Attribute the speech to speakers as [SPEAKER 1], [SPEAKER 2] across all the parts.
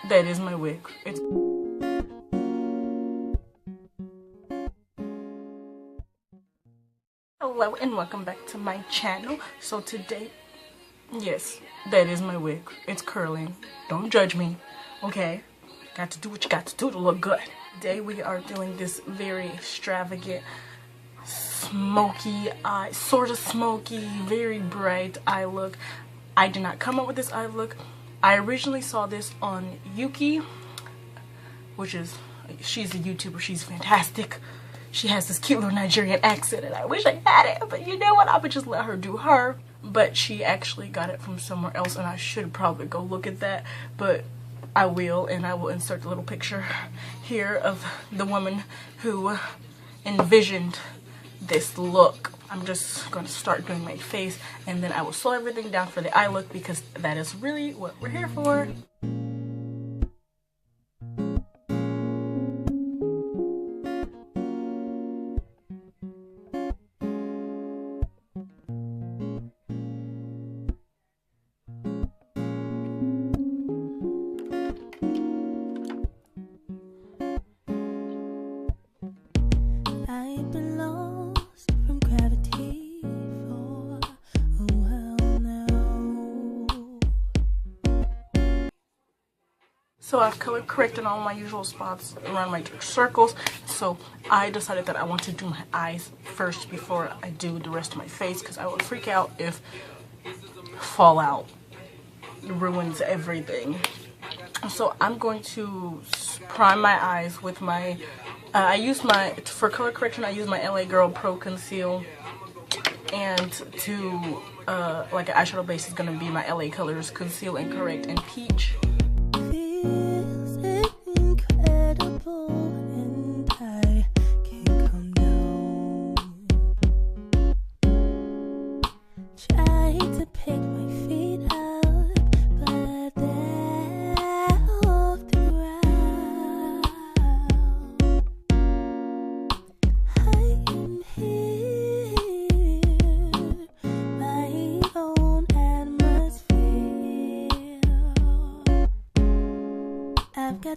[SPEAKER 1] That is my wig. It's Hello and welcome back to my channel. So today, yes, that is my wig. It's curling. Don't judge me, okay? Got to do what you got to do to look good. Today we are doing this very extravagant, smoky eye, sort of smoky, very bright eye look. I did not come up with this eye look. I originally saw this on Yuki, which is, she's a YouTuber. She's fantastic. She has this cute little Nigerian accent and I wish I had it, but you know what, I would just let her do her. But she actually got it from somewhere else and I should probably go look at that, but I will, and I will insert a little picture here of the woman who envisioned this look. I'm just going to start doing my face and then I will slow everything down for the eye look because that is really what we're here for. So I've color corrected all my usual spots around my circles. So I decided that I want to do my eyes first before I do the rest of my face because I will freak out if fallout ruins everything. So I'm going to prime my eyes with my, for color correction I use my LA Girl Pro Conceal, and to like an eyeshadow base is going to be my LA Colors Conceal and Correct and Peach.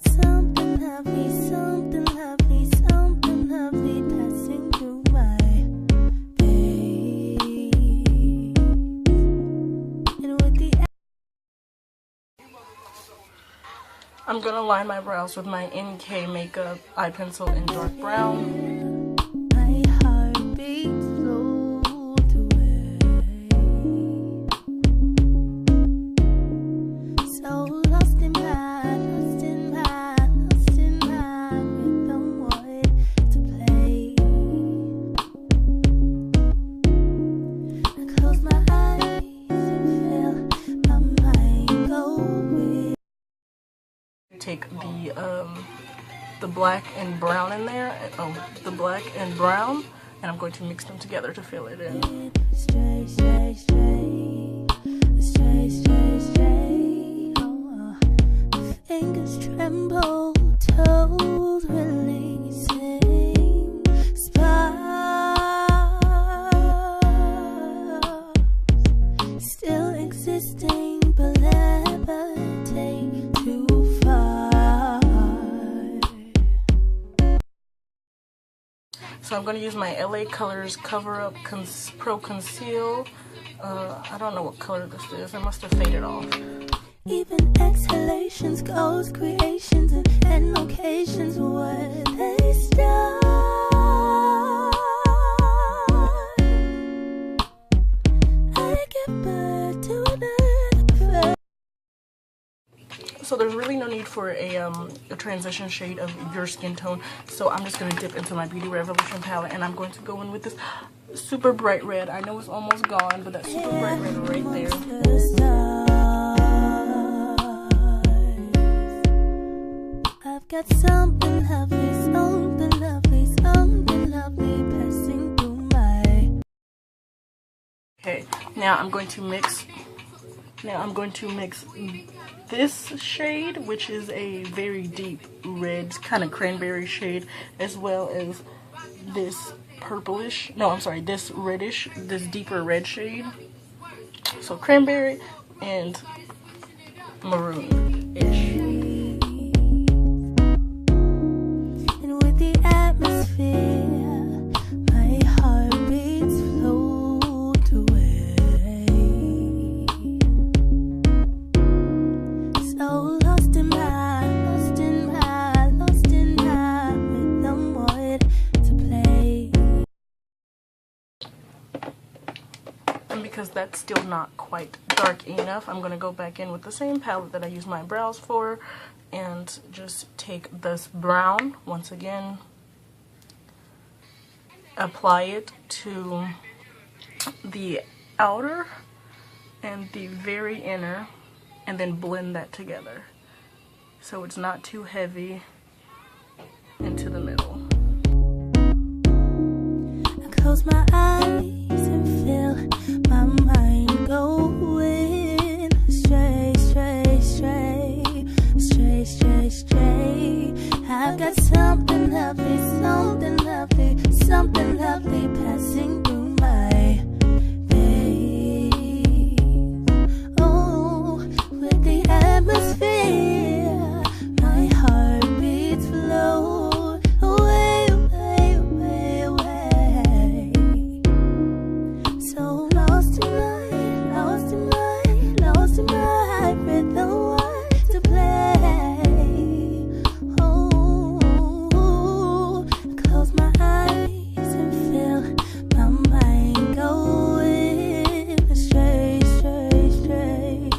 [SPEAKER 2] Something lovely, something lovely, something lovely passing through my face. And with the
[SPEAKER 1] I'm gonna line my brows with my NK Makeup eye pencil in dark brown.
[SPEAKER 2] My heartbeat float away. So lost in
[SPEAKER 1] take the black and brown in there, the black and brown, and I'm going to mix them together to fill it in.
[SPEAKER 2] Stray, stray, stray, stray, stray, stray. Oh, fingers tremble, toes releasing sparks, still existing, but levitate too far.
[SPEAKER 1] So I'm going to use my LA Colors Cover Up Pro Conceal. I don't know what color this is. I must have faded off.
[SPEAKER 2] Even exhalations, ghost creations, and locations where they start. I give birth to another.
[SPEAKER 1] So there's really no need for a transition shade of your skin tone. So I'm just going to dip into my Beauty Revolution palette and I'm going to go in with this super bright red. I know it's almost gone, but that super bright red right there.
[SPEAKER 2] I've got something lovely, something lovely, something lovely passing through my...
[SPEAKER 1] Okay, now I'm going to mix this shade, which is a very deep red, kind of cranberry shade, as well as this purplish, no, I'm sorry, this reddish, this deeper red shade. So cranberry and maroon-ish. that's still not quite dark enough, I'm going to go back in with the same palette that I use my brows for and just take this brown, once again, apply it to the outer and the very inner, and then blend that together so it's not too heavy into the middle.
[SPEAKER 2] I close my eyes and feel my mind going straight, straight, straight, straight, straight, straight. I've got something lovely, something lovely, something lovely passing through my veins. Oh, with the atmosphere, my heart beats flow away, away, away, away. So lost in my rhythm to play. Oh, close my eyes and feel my mind going straight, straight, straight,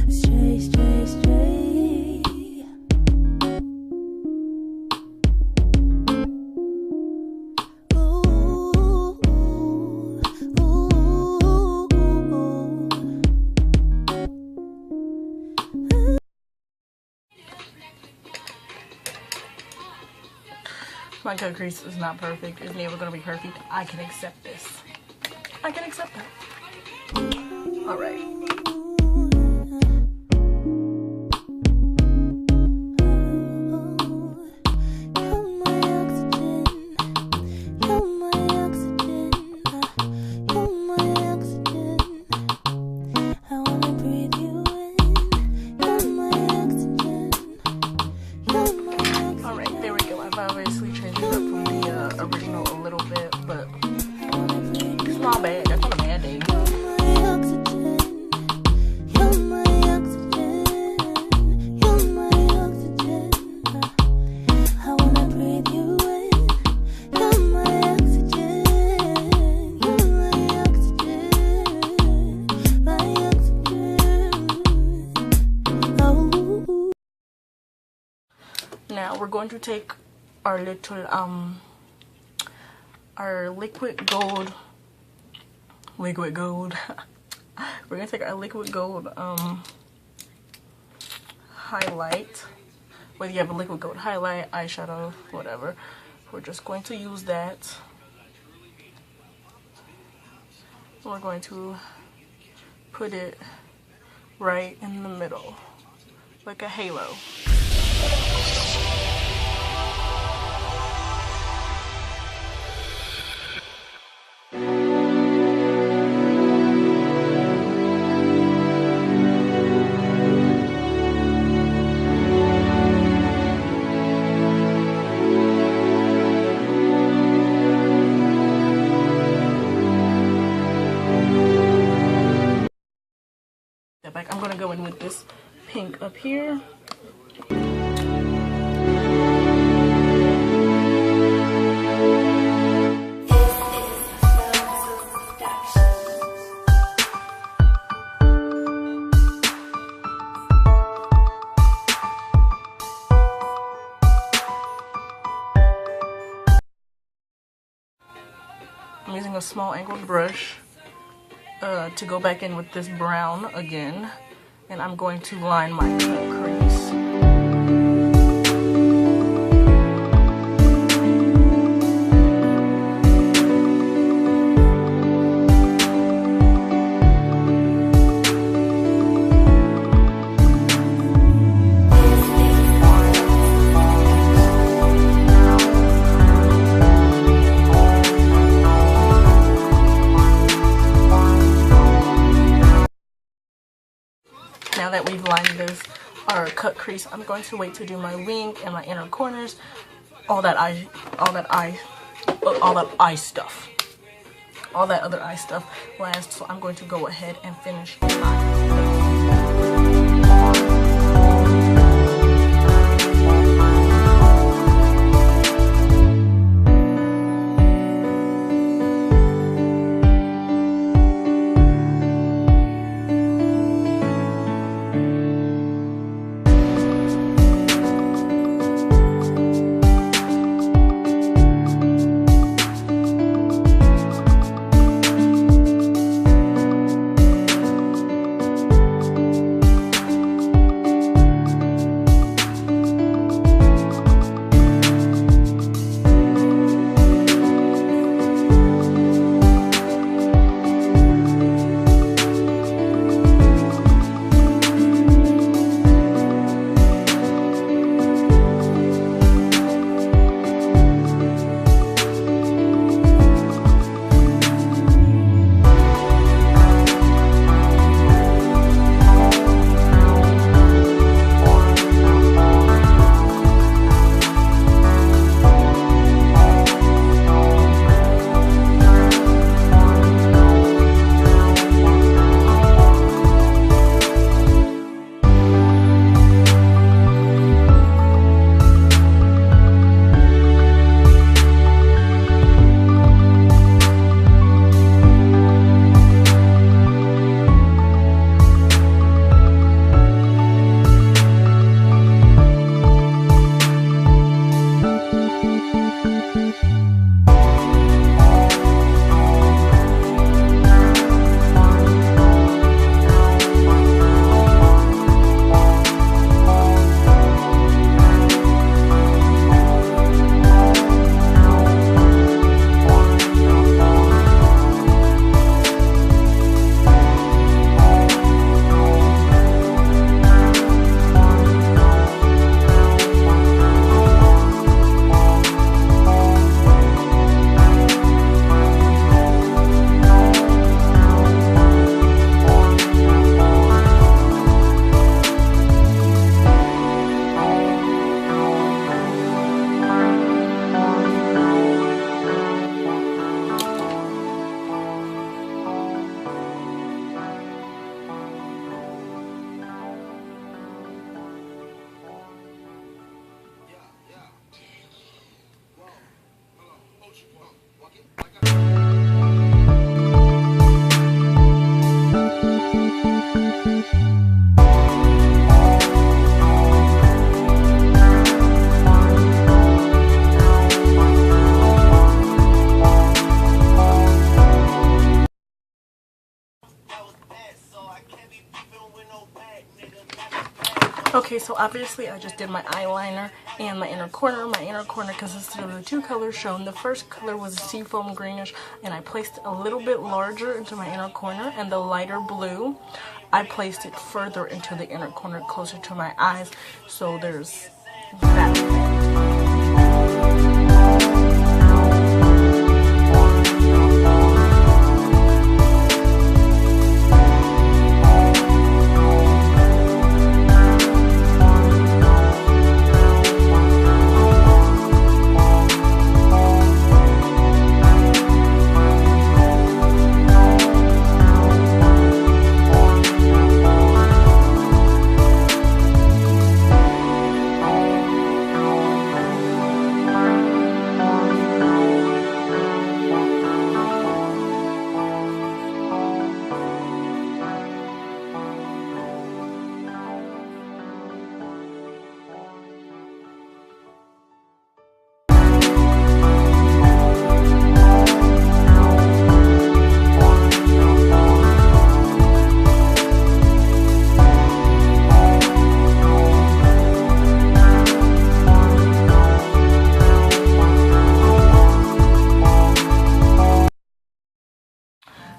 [SPEAKER 2] straight, straight, straight. Ooh, ooh, ooh.
[SPEAKER 1] My cut crease is not perfect. It's never going to be perfect. I can accept this. I can accept that. Alright. Alright, there we go. I've obviously changed it up from the original a little bit, but it's not bad. That's not a bad day. Now we're going to take our little our liquid gold. We're gonna take our liquid gold highlight. Whether you have a liquid gold highlight, eyeshadow, whatever. We're just going to use that. We're going to put it right in the middle, like a halo. I'm gonna go in with this pink up here. I'm using a small angled brush to go back in with this brown again, and I'm going to line my cut crease. Now that we've lined our cut crease, I'm going to wait to do my wing and my inner corners, all that other eye stuff last. So I'm going to go ahead and finish So obviously I just did my eyeliner and my inner corner. My inner corner consisted of the two colors shown. The first color was a seafoam greenish, and I placed a little bit larger into my inner corner, and the lighter blue I placed it further into the inner corner closer to my eyes. So there's that effect.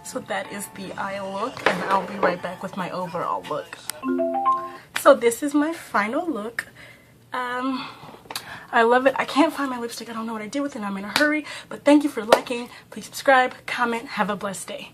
[SPEAKER 1] So that is the eye look, and I'll be right back with my overall look. So this is my final look. I love it. I can't find my lipstick. I don't know what I did with it. I'm in a hurry. But thank you for liking. Please subscribe, comment. Have a blessed day.